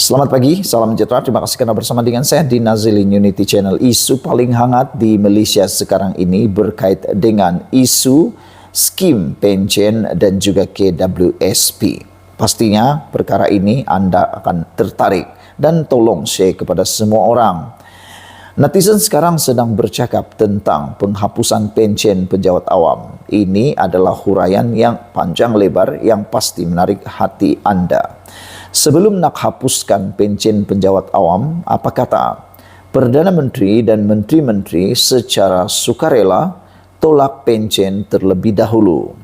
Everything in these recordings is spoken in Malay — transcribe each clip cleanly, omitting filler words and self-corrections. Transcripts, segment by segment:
Selamat pagi, salam sejahtera. Terima kasih karena bersama dengan saya di Nazilin Unity Channel. Isu paling hangat di Malaysia sekarang ini berkait dengan isu skim pension dan juga KWSP. Pastinya perkara ini anda akan tertarik dan tolong share kepada semua orang. Netizen sekarang sedang bercakap tentang penghapusan pension pejabat awam. Ini adalah huraian yang panjang lebar yang pasti menarik hati anda. Sebelum nak hapuskan pension pejabat awam, apa kata Perdana Menteri dan Menteri-Menteri secara sukarela tolak pension terlebih dahulu.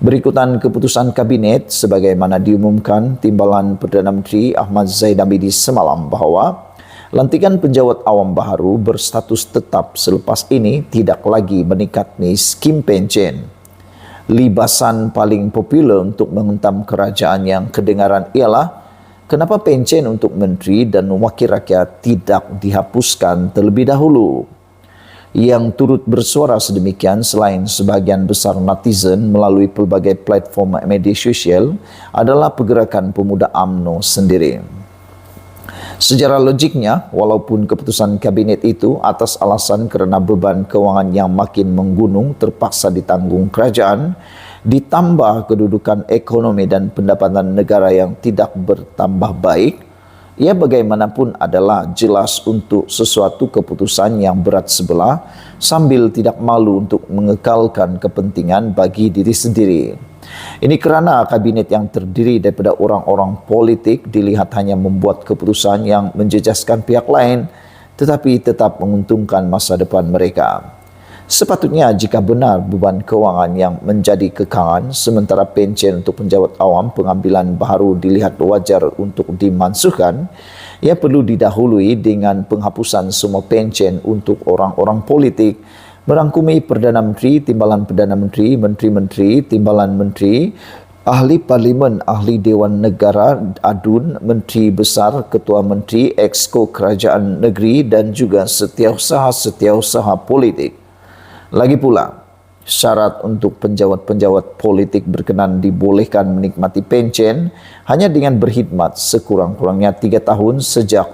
Berikutan keputusan Kabinet sebagaimana diumumkan Timbalan Perdana Menteri Ahmad Zahid Hamidi semalam bahawa lantikan pejabat awam baharu berstatus tetap selepas ini tidak lagi menikmati skim pension. Libasan paling popular untuk menghentam kerajaan yang kedengaran ialah kenapa pension untuk menteri dan wakil rakyat tidak dihapuskan terlebih dahulu. Yang turut bersuara sedemikian selain sebahagian besar netizen melalui pelbagai platform media sosial adalah pergerakan pemuda UMNO sendiri. Secara logiknya, walaupun keputusan kabinet itu atas alasan kerana beban kewangan yang makin menggunung terpaksa ditanggung kerajaan, ditambah kedudukan ekonomi dan pendapatan negara yang tidak bertambah baik, ia bagaimanapun adalah jelas untuk sesuatu keputusan yang berat sebelah sambil tidak malu untuk mengekalkan kepentingan bagi diri sendiri. Ini kerana kabinet yang terdiri daripada orang-orang politik dilihat hanya membuat keputusan yang menjejaskan pihak lain tetapi tetap menguntungkan masa depan mereka. Sepatutnya jika benar beban kewangan yang menjadi kekangan sementara pension untuk pejabat awam pengambilan baharu dilihat wajar untuk dimansuhkan, ia perlu didahului dengan penghapusan semua pension untuk orang-orang politik, merangkumi Perdana Menteri, Timbalan Perdana Menteri, Menteri-Menteri, Timbalan Menteri, Ahli Parlimen, Ahli Dewan Negara, ADUN, Menteri Besar, Ketua Menteri, Exco Kerajaan Negeri dan juga setiausaha politik. Lagi pula, syarat untuk penjawat-penjawat politik berkenan dibolehkan menikmati pension hanya dengan berkhidmat sekurang-kurangnya 3 tahun sejak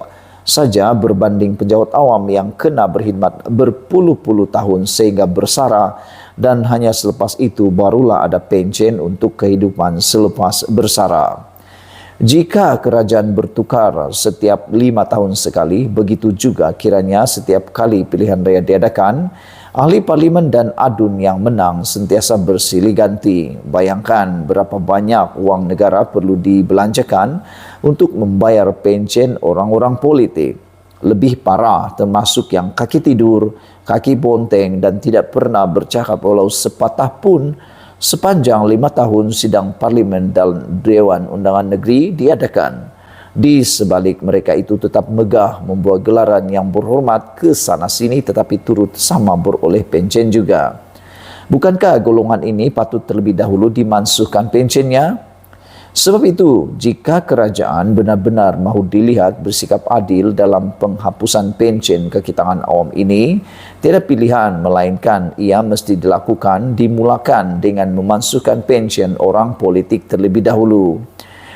saja berbanding pejabat awam yang kena berkhidmat berpuluh-puluh tahun sehingga bersara dan hanya selepas itu barulah ada pension untuk kehidupan selepas bersara. Jika kerajaan bertukar setiap 5 tahun sekali, begitu juga kiranya setiap kali pilihan raya diadakan, ahli parlimen dan ADUN yang menang sentiasa bersilih ganti. Bayangkan berapa banyak wang negara perlu dibelanjakan untuk membayar pension orang-orang politik. Lebih parah termasuk yang kaki tidur, kaki bonteng dan tidak pernah bercakap walau sepatah pun sepanjang 5 tahun sidang parlimen dan Dewan Undangan Negeri diadakan. Di sebalik mereka itu tetap megah membuat gelaran yang berhormat ke sana sini tetapi turut sama beroleh pension juga. Bukankah golongan ini patut terlebih dahulu dimansuhkan pensionnya? Sebab itu, jika kerajaan benar-benar mahu dilihat bersikap adil dalam penghapusan pension kekitangan awam ini, tiada pilihan melainkan ia mesti dimulakan dengan memansuhkan pension orang politik terlebih dahulu.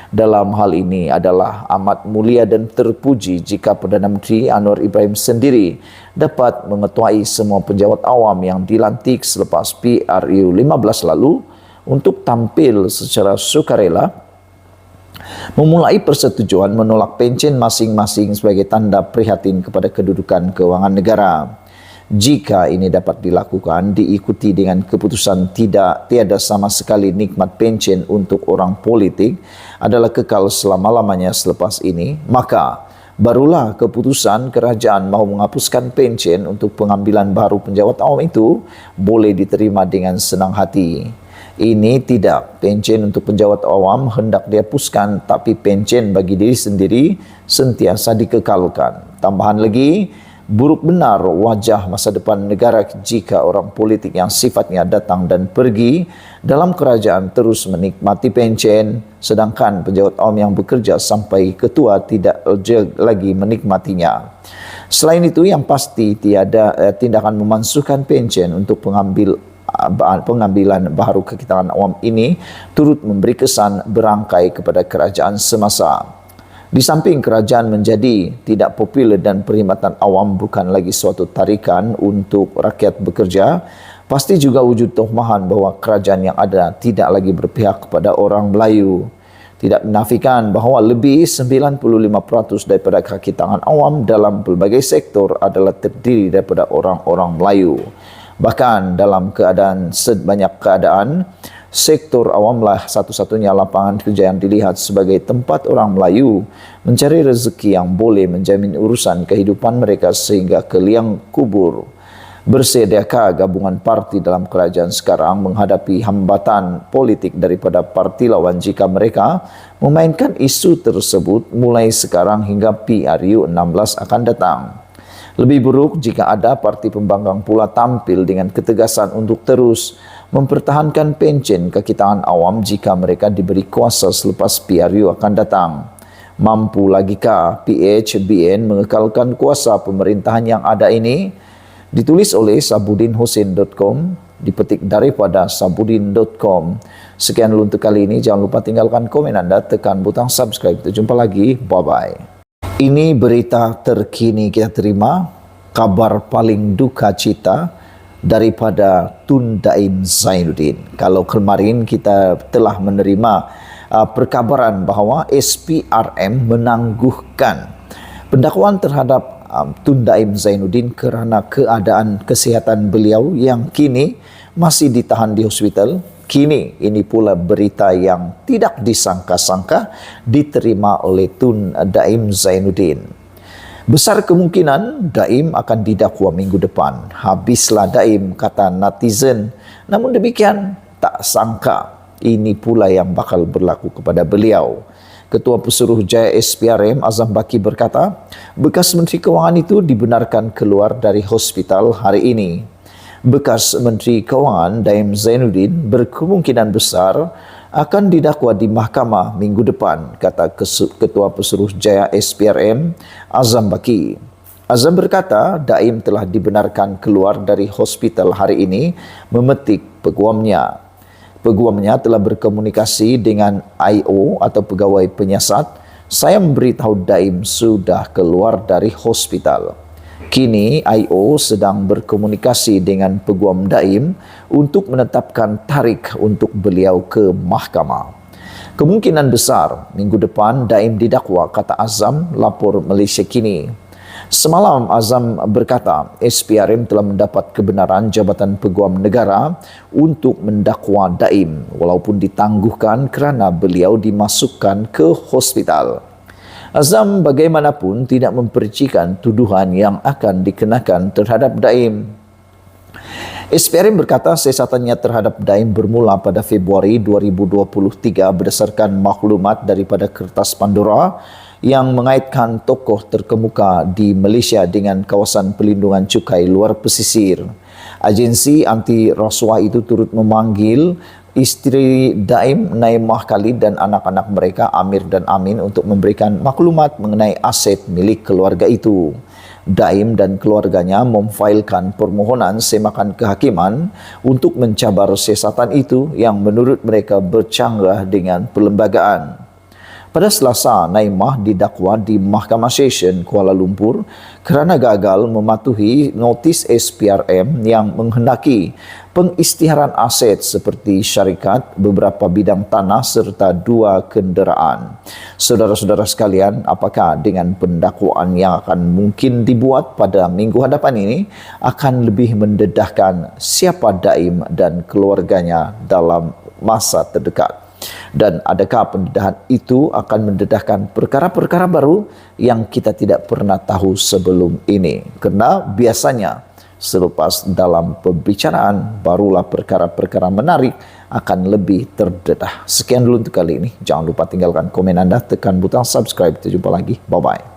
Dalam hal ini adalah amat mulia dan terpuji jika Perdana Menteri Anwar Ibrahim sendiri dapat mengetuai semua pejabat awam yang dilantik selepas PRU 15 lalu untuk tampil secara sukarela memulai persetujuan menolak pension masing-masing sebagai tanda prihatin kepada kedudukan kewangan negara. Jika ini dapat dilakukan, diikuti dengan keputusan tiada sama sekali nikmat pension untuk orang politik adalah kekal selama-lamanya selepas ini, maka barulah keputusan kerajaan mahu menghapuskan pension untuk pengambilan baru penjawat awam itu boleh diterima dengan senang hati. Ini tidak, pension untuk penjawat awam hendak dihapuskan tapi pension bagi diri sendiri sentiasa dikekalkan. Tambahan lagi, buruk benar wajah masa depan negara jika orang politik yang sifatnya datang dan pergi dalam kerajaan terus menikmati pension sedangkan pejabat awam yang bekerja sampai ketua tidak lagi menikmatinya. Selain itu, yang pasti tiada tindakan memansuhkan pension untuk pengambilan baharu kekitangan awam ini turut memberi kesan berangkai kepada kerajaan semasa. Di samping kerajaan menjadi tidak popular dan perkhidmatan awam bukan lagi suatu tarikan untuk rakyat bekerja, pasti juga wujud tohmahan bahawa kerajaan yang ada tidak lagi berpihak kepada orang Melayu. Tidak menafikan bahawa lebih 95% daripada kaki tangan awam dalam pelbagai sektor adalah terdiri daripada orang-orang Melayu. Bahkan dalam sebanyak keadaan, sektor awamlah satu-satunya lapangan kerja yang dilihat sebagai tempat orang Melayu mencari rezeki yang boleh menjamin urusan kehidupan mereka sehingga ke liang kubur. Bersediakah gabungan parti dalam kerajaan sekarang menghadapi hambatan politik daripada parti lawan jika mereka memainkan isu tersebut mulai sekarang hingga PRU 16 akan datang? Lebih buruk jika ada parti pembangkang pula tampil dengan ketegasan untuk terus mempertahankan pencen kaki tangan awam jika mereka diberi kuasa selepas PRU akan datang. Mampu lagikah PHBN mengekalkan kuasa pemerintahan yang ada ini? Ditulis oleh sabudinhussein.com, dipetik daripada sabudin.com. Sekian dulu untuk kali ini. Jangan lupa tinggalkan komen anda, tekan butang subscribe. Kita jumpa lagi. Bye-bye. Ini berita terkini kita terima, kabar paling duka cita daripada Tun Daim Zainuddin. Kalau kemarin kita telah menerima perkabaran bahawa SPRM menangguhkan pendakwaan terhadap Tun Daim Zainuddin kerana keadaan kesihatan beliau yang kini masih ditahan di hospital. Kini ini pula berita yang tidak disangka-sangka diterima oleh Tun Daim Zainuddin. Besar kemungkinan Daim akan didakwa minggu depan. Habislah Daim, kata netizen. Namun demikian, tak sangka ini pula yang bakal berlaku kepada beliau. Ketua Pesuruhjaya SPRM Azam Baki berkata, bekas Menteri Kewangan itu dibenarkan keluar dari hospital hari ini. Bekas Menteri Kewangan Daim Zainuddin berkemungkinan besar akan didakwa di mahkamah minggu depan, kata Ketua Pesuruhjaya SPRM Azam Baki. Azam berkata Daim telah dibenarkan keluar dari hospital hari ini, memetik peguamnya. Peguamnya telah berkomunikasi dengan IO atau pegawai penyiasat. Saya memberitahu Daim sudah keluar dari hospital. Kini IO sedang berkomunikasi dengan peguam Daim untuk menetapkan tarikh untuk beliau ke mahkamah. Kemungkinan besar minggu depan Daim didakwa, kata Azam, lapor Malaysia Kini. Semalam Azam berkata SPRM telah mendapat kebenaran Jabatan Peguam Negara untuk mendakwa Daim walaupun ditangguhkan kerana beliau dimasukkan ke hospital. Azam bagaimanapun tidak mempercikan tuduhan yang akan dikenakan terhadap Daim. SPRM berkata siasatannya terhadap Daim bermula pada Februari 2023 berdasarkan maklumat daripada Kertas Pandora yang mengaitkan tokoh terkemuka di Malaysia dengan kawasan pelindungan cukai luar pesisir. Agensi anti rasuah itu turut memanggil isteri Daim, Naimah Khalid dan anak-anak mereka Amir dan Amin untuk memberikan maklumat mengenai aset milik keluarga itu. Daim dan keluarganya memfailkan permohonan semakan kehakiman untuk mencabar siasatan itu yang menurut mereka bercanggah dengan perlembagaan. Pada Selasa, Naimah didakwa di Mahkamah Session Kuala Lumpur kerana gagal mematuhi notis SPRM yang menghendaki pengisytiharan aset seperti syarikat, beberapa bidang tanah serta 2 kenderaan. Saudara-saudara sekalian, apakah dengan pendakwaan yang akan mungkin dibuat pada minggu hadapan ini akan lebih mendedahkan siapa Daim dan keluarganya dalam masa terdekat? Dan adakah pendedahan itu akan mendedahkan perkara-perkara baru yang kita tidak pernah tahu sebelum ini? Kerana biasanya selepas dalam pembicaraan barulah perkara-perkara menarik akan lebih terdedah. Sekian dulu untuk kali ini. Jangan lupa tinggalkan komen anda, tekan butang subscribe. Kita jumpa lagi. Bye-bye.